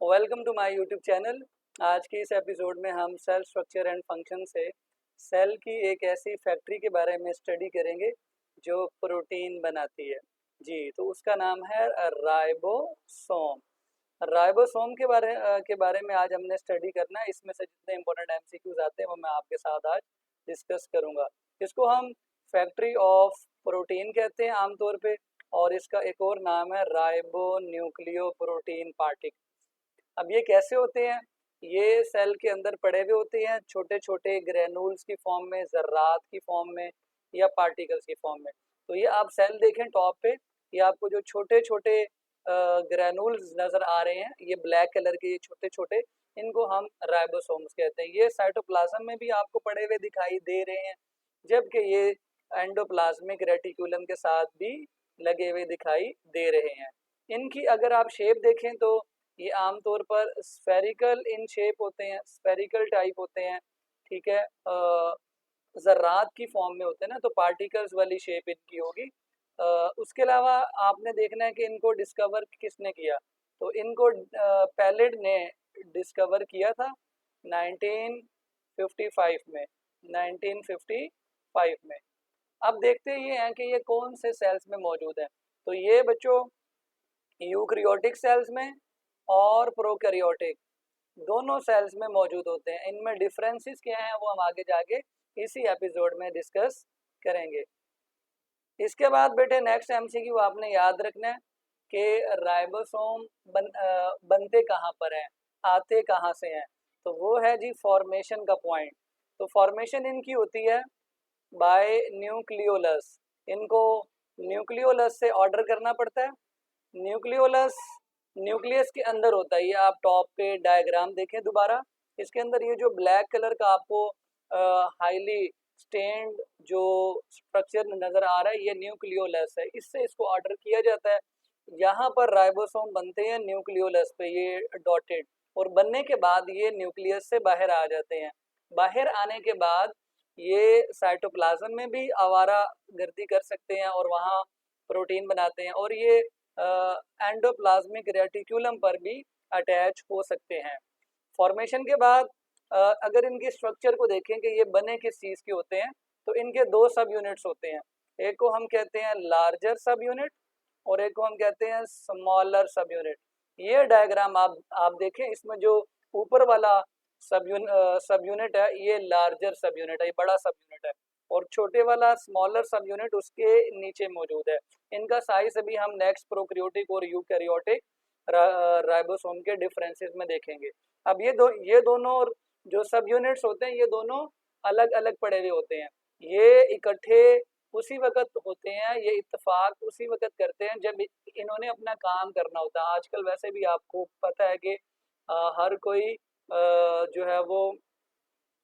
Welcome to my YouTube channel. आज की इस एपिसोड में हम सेल स्ट्रक्चर एंड फंक्शन से सेल की एक ऐसी फैक्ट्री के बारे में स्टडी करेंगे जो प्रोटीन बनाती है। जी, तो उसका नाम है राइबोसोम। राइबोसोम के बारे में आज हमने स्टडी करना है। इसमें से जितने इंपॉर्टेंट एमसीक्यूज आते हैं वो मैं आपके साथ आज डिस्कस करूंगा। इसको हम फैक्ट्री ऑफ प्रोटीन कहते हैं आमतौर पे, और इसका एक और नाम है राइबो न्यूक्लियो प्रोटीन पार्टिकल। अब ये कैसे होते हैं? ये सेल के अंदर पड़े हुए होते हैं छोटे छोटे ग्रेनुल्स की फॉर्म में, जर्रात की फॉर्म में या पार्टिकल्स की फॉर्म में। तो ये आप सेल देखें टॉप पे, ये आपको जो छोटे छोटे ग्रेनुल्स नजर आ रहे हैं, ये ब्लैक कलर के ये छोटे छोटे, इनको हम राइबोसोम्स कहते हैं। ये साइटोप्लाज्म में भी आपको पड़े हुए दिखाई दे रहे हैं, जबकि ये एंडोप्लाज्मिक रेटिकुलम के साथ भी लगे हुए दिखाई दे रहे हैं। इनकी अगर आप शेप देखें तो ये आमतौर पर स्फेरिकल इन शेप होते हैं, स्फेरिकल टाइप होते हैं। ठीक है, ज़र्रात की फॉर्म में होते हैं ना, तो पार्टिकल्स वाली शेप इनकी होगी। उसके अलावा आपने देखना है कि इनको डिस्कवर किसने किया। तो इनको पैलेट ने डिस्कवर किया था 1955 में। 1955 में। अब देखते ये हैं कि ये कौन से सेल्स में मौजूद हैं। तो ये बच्चों यूकैरियोटिक सेल्स में और प्रोकैरियोटिक दोनों सेल्स में मौजूद होते हैं। इनमें डिफरेंसेस क्या हैं वो हम आगे जाके इसी एपिसोड में डिस्कस करेंगे। इसके बाद बेटे नेक्स्ट एमसीक्यू आपने याद रखना है कि राइबोसोम बनते कहाँ पर हैं, आते कहाँ से हैं। तो वो है जी फॉर्मेशन का पॉइंट। तो फॉर्मेशन इनकी होती है बाय न्यूक्लियोलस। इनको न्यूक्लियोलस से ऑर्डर करना पड़ता है। न्यूक्लियोलस न्यूक्लियस के अंदर होता है। ये आप टॉप पे डायग्राम देखें दोबारा, इसके अंदर ये जो ब्लैक कलर का आपको हाईली स्टेन्ड जो स्ट्रक्चर नजर आ रहा है, ये न्यूक्लियोलस है। इससे इसको ऑर्डर किया जाता है। यहाँ पर राइबोसोम बनते हैं न्यूक्लियोलस पे, ये डॉटेड, और बनने के बाद ये न्यूक्लियस से बाहर आ जाते हैं। बाहर आने के बाद ये साइटोप्लाज्म में भी आवारा गर्दी कर सकते हैं और वहाँ प्रोटीन बनाते हैं, और ये एंडोप्लाज्मिक रेटिकुलम पर भी अटैच हो सकते हैं। फॉर्मेशन के बाद अगर इनके स्ट्रक्चर को देखें कि ये बने किस चीज़ के होते हैं, तो इनके दो सब यूनिट्स होते हैं। एक को हम कहते हैं लार्जर सब यूनिट और एक को हम कहते हैं स्मॉलर सब यूनिट। ये डायग्राम आप देखें, इसमें जो ऊपर वाला सब यूनिट है ये लार्जर सब यूनिट है, ये बड़ा सब यूनिट है, और छोटे वाला स्मॉलर सब यूनिट उसके नीचे मौजूद है। इनका साइज अभी हम नेक्स्ट प्रोकैरियोटिक और यूकैरियोटिक राइबोसोम के डिफरेंसेस में देखेंगे। अब ये दोनों जो सब यूनिट्स होते हैं, ये दोनों अलग अलग पड़े हुए होते हैं। ये इकट्ठे उसी वक्त होते हैं, ये इत्तेफाक उसी वक्त करते हैं जब इन्होंने अपना काम करना होता है। आजकल वैसे भी आपको पता है कि हर कोई जो है वो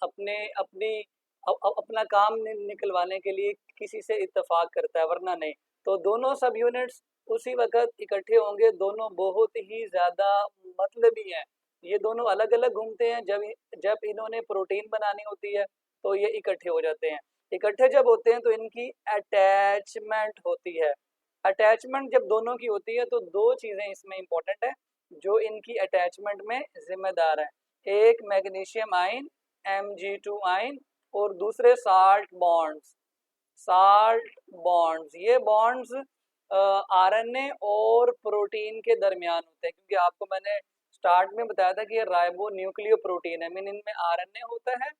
अपने अपनी अपना काम निकलवाने के लिए किसी से इत्तेफाक करता है, वरना नहीं। तो दोनों सब यूनिट्स उसी वक्त इकट्ठे होंगे। दोनों बहुत ही ज़्यादा मतलबी हैं। ये दोनों अलग अलग घूमते हैं। जब इन्होंने प्रोटीन बनानी होती है तो ये इकट्ठे हो जाते हैं। इकट्ठे जब होते हैं तो इनकी अटैचमेंट होती है। अटैचमेंट जब दोनों की होती है तो दो चीज़ें इसमें इंपॉर्टेंट है जो इनकी अटैचमेंट में जिम्मेदार है। एक मैग्नीशियम आयन Mg2 आयन, और दूसरे साल्ट बॉन्ड्स। साल्ट बॉन्ड्स, ये बॉन्ड्स आरएनए और प्रोटीन के दरमियान होते हैं, क्योंकि आपको मैंने स्टार्ट में बताया था कि ये राइबो न्यूक्लियो प्रोटीन है। मीन इनमें आरएनए होता है,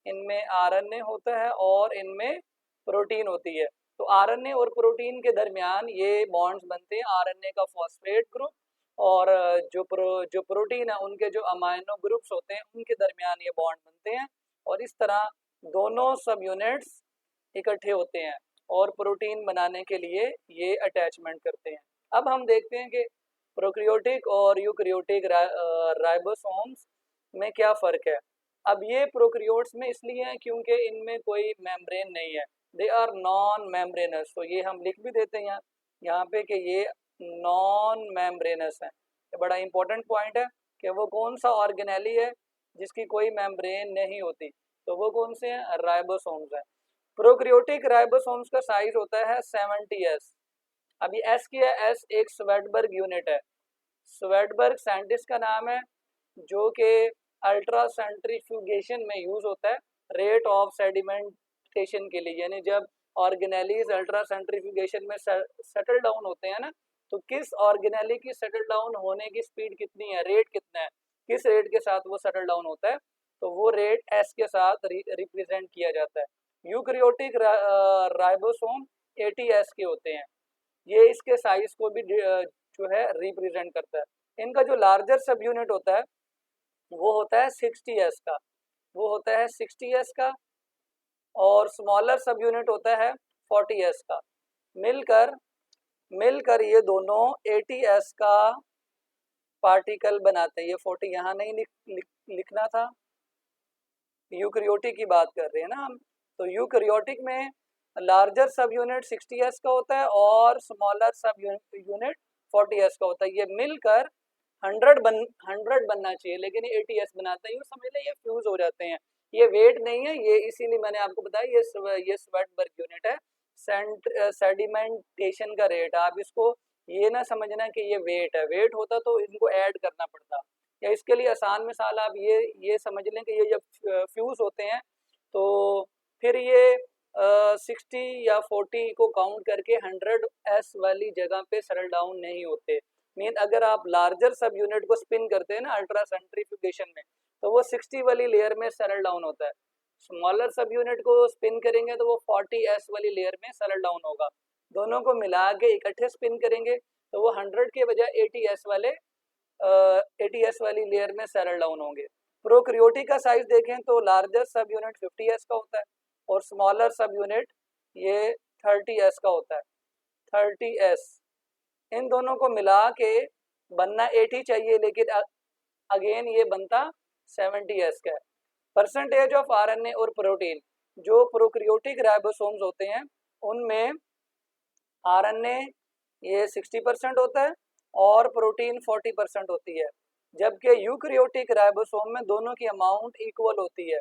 इनमें आरएनए होता है और इनमें प्रोटीन होती है। तो आरएनए और प्रोटीन के दरमियान ये बॉन्ड्स बनते हैं। आरएनए का फॉस्फेट ग्रुप और जो प्रोटीन है उनके जो अमाइनो ग्रुप्स होते हैं उनके दरमियान ये बॉन्ड बनते हैं, और इस तरह दोनों सब यूनिट्स इकट्ठे होते हैं और प्रोटीन बनाने के लिए ये अटैचमेंट करते हैं। अब हम देखते हैं कि प्रोकैरियोटिक और यूकैरियोटिक राइबोसोम्स में क्या फ़र्क है। अब ये प्रोकैरियोट्स में इसलिए हैं क्योंकि इनमें कोई मेम्ब्रेन नहीं है। They are non membranous. तो ये हम लिख भी देते हैं यहाँ पे कि ये नॉन मेम्ब्रेनस है। ये बड़ा इंपॉर्टेंट पॉइंट है कि वो कौन सा ऑर्गेनेली है जिसकी कोई मेम्ब्रेन नहीं होती। तो वो कौन से हैं? राइबोसोम्स हैं। प्रोकैरियोटिक राइबोसोम्स का साइज होता है 70S। अभी एस की है, एस एक स्वेडबर्ग यूनिट है। स्वेडबर्ग साइंटिस्ट का नाम है, जो कि अल्ट्रा सेंट्रीफ्यूगेशन में यूज़ होता है रेट ऑफ सेडिमेंटेशन के लिए, यानी जब ऑर्गेनेलीज अल्ट्रा सेंट्रीफ्यूगेशन में सेटल डाउन होते हैं ना, तो किस ऑर्गेनेली की सेटल डाउन होने की स्पीड कितनी है, रेट कितना है, किस रेट के साथ वो सेटल डाउन होता है, तो वो रेट एस के साथ रिप्रेजेंट किया जाता है। यूकैरियोटिक राइबोसोम 80S के होते हैं, ये इसके साइज को भी जो है रिप्रेजेंट करता है। इनका जो लार्जर सब यूनिट होता है वो होता है 60S का, वो होता है 60S का, और स्मॉलर सब यूनिट होता है 40S का। मिलकर मिलकर ये दोनों 80S का पार्टिकल बनाते हैं। ये 40 यहाँ नहीं लिखना था, यूकैरियोटिक की बात कर रहे हैं ना हम। तो यूकैरियोटिक में लार्जर सब यूनिट 60S का होता है और स्मॉलर सब यूनिट 40S का होता है। ये मिलकर 100 बनना चाहिए, लेकिन ये 80S बनाता है। यूँ समझ लें ये फ्यूज हो जाते हैं, ये वेट नहीं है, ये इसीलिए मैंने आपको बताया ये स्वेडबर्ग यूनिट है, सेडिमेंटेशन का रेट। आप इसको ये ना समझना कि ये वेट है, वेट होता तो इनको ऐड करना पड़ता। या इसके लिए आसान मिसाल आप ये समझ लें कि ये जब फ्यूज होते हैं तो फिर ये 60 या 40 को काउंट करके 100S वाली जगह पे सेटल डाउन नहीं होते। मीन अगर आप लार्जर सब यूनिट को स्पिन करते हैं ना अल्ट्रा सेंट्रीफ्यूगेशन में, तो वो 60 वाली लेयर में सेटल डाउन होता है। स्मॉलर सब यूनिट को स्पिन करेंगे तो वो 40S वाली लेयर में सेटल डाउन होगा। दोनों को मिला के इकट्ठे स्पिन करेंगे तो वो 100 के बजाय 80S वाली लेयर में सेटल डाउन होंगे। प्रोकैरियोटिक का साइज देखें तो लार्जर सब यूनिट 50S का होता है और स्मॉलर सब यूनिट ये 30S का होता है, 30S। इन दोनों को मिला के बनना 80 चाहिए, लेकिन अगेन ये बनता 70S का है। परसेंटेज ऑफ आरएनए और प्रोटीन, जो प्रोकैरियोटिक राइबोसोम्स होते हैं उनमें आरएनए ये 60% होता है और प्रोटीन 40% होती है, जबकि यूकैरियोटिक राइबोसोम में दोनों की अमाउंट इक्वल होती है,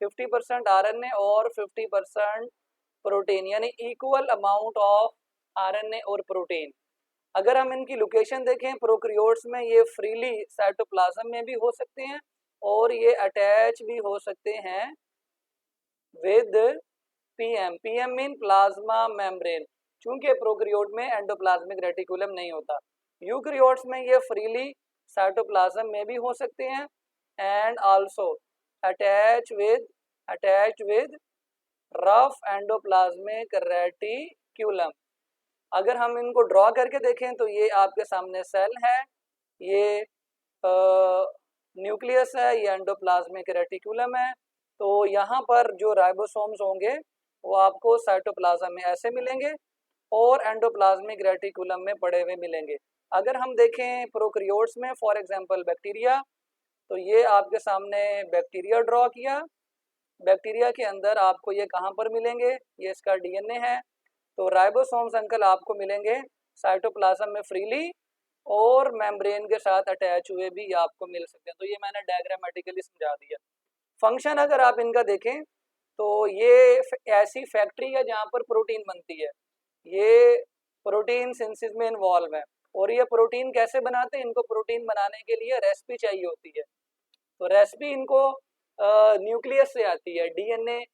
50% आरएनए और 50% प्रोटीन, यानी इक्वल अमाउंट ऑफ आरएनए और प्रोटीन। अगर हम इनकी लोकेशन देखें प्रोकैरियोट्स में, ये फ्रीली साइटोप्लाज्म में भी हो सकते हैं और ये अटैच भी हो सकते हैं with PM. PM mean plasma membrane, चूंकि प्रोकैरियोट में एंडोप्लाज्मिक रेटिकुलम नहीं होता। यूकैरियोट्स में ये फ्रीली साइटोप्लाज्म में भी हो सकते हैं and also attach with rough endoplasmic reticulum. अगर हम इनको ड्रॉ करके देखें तो ये आपके सामने सेल है, ये न्यूक्लियस है, ये एंडोप्लाज्मिक रेटिकुलम है। तो यहाँ पर जो राइबोसोम्स होंगे वो आपको साइटोप्लाज्म में ऐसे मिलेंगे और एंडोप्लाज्मिक रेटिकुलम में पड़े हुए मिलेंगे। अगर हम देखें प्रोकैरियोट्स में फॉर एग्जांपल बैक्टीरिया, तो ये आपके सामने बैक्टीरिया ड्रॉ किया, बैक्टीरिया के अंदर आपको ये कहाँ पर मिलेंगे, ये इसका डीएनए है। तो राइबोसोम्स अंकल आपको मिलेंगे साइटोप्लाज्म में फ्रीली और मेम्ब्रेन के साथ अटैच हुए भी आपको मिल सकते हैं। तो ये मैंने डायग्रामेटिकली समझा दिया। फंक्शन अगर आप इनका देखें तो ये ऐसी फैक्ट्री है जहाँ पर प्रोटीन बनती है, ये प्रोटीन सिंथेसिस में इन्वॉल्व है। और ये प्रोटीन कैसे बनाते हैं, इनको प्रोटीन बनाने के लिए रेसिपी चाहिए होती है। तो रेसिपी इनको न्यूक्लियस से आती है, डीएनए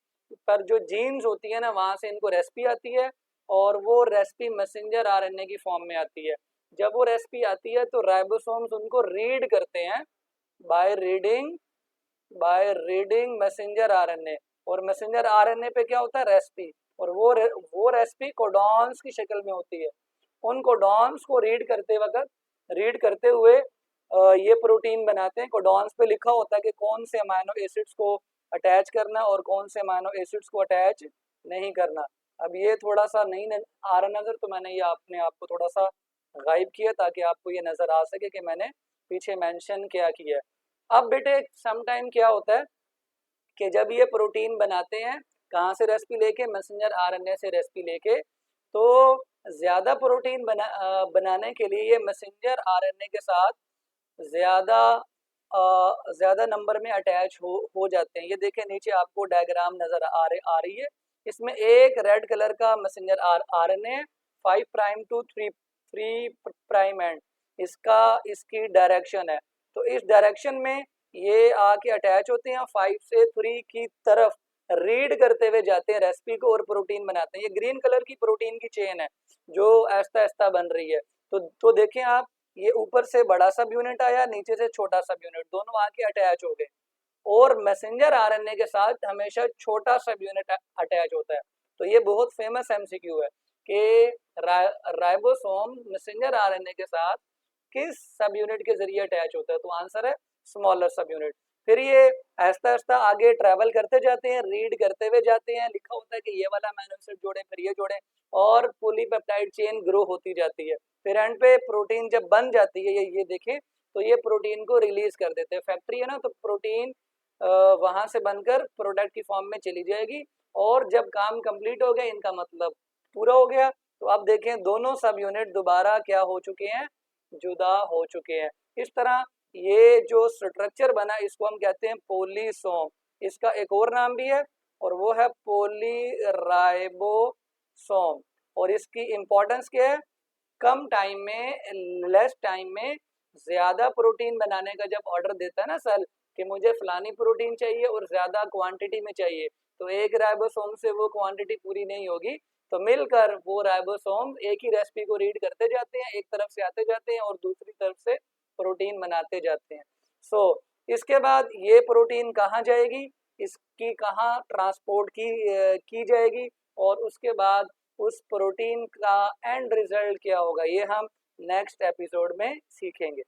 पर जो जीन्स होती है ना वहाँ से इनको रेसिपी आती है और वो रेसिपी मैसेंजर आरएनए की फॉर्म में आती है। जब वो रेसिपी आती है तो राइबोसोम्स उनको रीड करते हैं बाय रीडिंग मैसेंजर आरएनए, और मैसेंजर आरएनए पे क्या होता है, रेसिपी, और वो रेसिपी कोडॉन्स की शक्ल में होती है। उन कोडॉन्स को रीड करते हुए ये प्रोटीन बनाते हैं। कोडॉन्स पे लिखा होता है कि कौन से अमाइनो एसिड्स को अटैच करना और कौन से अमाइनो एसिड्स को अटैच नहीं करना। अब ये थोड़ा सा नहीं आ रहा नज़र, तो मैंने ये अपने आप को थोड़ा सा गायब किया ताकि आपको ये नज़र आ सके कि मैंने पीछे मेंशन क्या किया है। अब बेटे समटाइम क्या होता है कि जब ये प्रोटीन बनाते हैं, कहाँ से रेसिपी लेके, मैसेंजर आरएनए से रेसिपी लेके, तो ज़्यादा प्रोटीन बनाने के लिए ये मैसेंजर आरएनए के साथ ज़्यादा नंबर में अटैच हो जाते हैं। ये देखें नीचे आपको डायग्राम नज़र आ रही है, इसमें एक रेड कलर का मैसेंजर आरएनए 5' to 3' एंड, इसकी डायरेक्शन है। तो इस डायरेक्शन में ये आके अटैच होते हैं 5 से 3 की तरफ रीड करते हुए जाते हैं रेसिपी को और प्रोटीन बनाते हैं। ये ग्रीन कलर की प्रोटीन की चेन है जो आहिस्ता आहिस्ता बन रही है। तो देखें आप, ये ऊपर से बड़ा सब यूनिट आया, नीचे से छोटा सब यूनिट, दोनों आके अटैच हो गए। और मैसेंजर आरएनए के साथ हमेशा छोटा सब यूनिट अटैच होता है। तो ये बहुत फेमस एमसीक्यू है कि राइबोसोम मैसेंजर आरएनए के साथ किस सब यूनिट के जरिए अटैच होता है। तो आंसर है स्मॉलर सब यूनिट। फिर ये आहिस्ता आहिस्ता आगे ट्रैवल करते जाते हैं, रीड करते हुए जाते हैं, लिखा होता है कि ये वाला अमीनो एसिड जोड़े, फिर ये जोड़े, और पॉलीपेप्टाइड चेन ग्रो होती जाती है। फिर एंड पे प्रोटीन जब बन जाती है, ये देखें, तो ये प्रोटीन को रिलीज कर देते हैं। फैक्ट्री है ना, तो प्रोटीन वहां से बनकर प्रोडक्ट की फॉर्म में चली जाएगी। और जब काम कंप्लीट हो गया, इनका मतलब पूरा हो गया। तो आप देखें दोनों सब यूनिट दोबारा क्या हो चुके हैं, जुदा हो चुके हैं। इस तरह ये जो स्ट्रक्चर बना इसको हम कहते हैं पॉलीसोम। इसका एक और नाम भी है और वो है पॉलीराइबोसोम। और इसकी इंपॉर्टेंस क्या है, कम टाइम में, लेस टाइम में ज्यादा प्रोटीन बनाने का जब ऑर्डर देता है ना सेल कि मुझे फलानी प्रोटीन चाहिए और ज्यादा क्वांटिटी में चाहिए, तो एक राइबोसोम से वो क्वांटिटी पूरी नहीं होगी। तो मिलकर वो राइबोसोम एक ही रेसिपी को रीड करते जाते हैं, एक तरफ से आते जाते हैं और दूसरी तरफ से प्रोटीन बनाते जाते हैं। इसके बाद ये प्रोटीन कहाँ जाएगी, इसकी कहाँ ट्रांसपोर्ट की जाएगी, और उसके बाद उस प्रोटीन का एंड रिजल्ट क्या होगा, ये हम नेक्स्ट एपिसोड में सीखेंगे।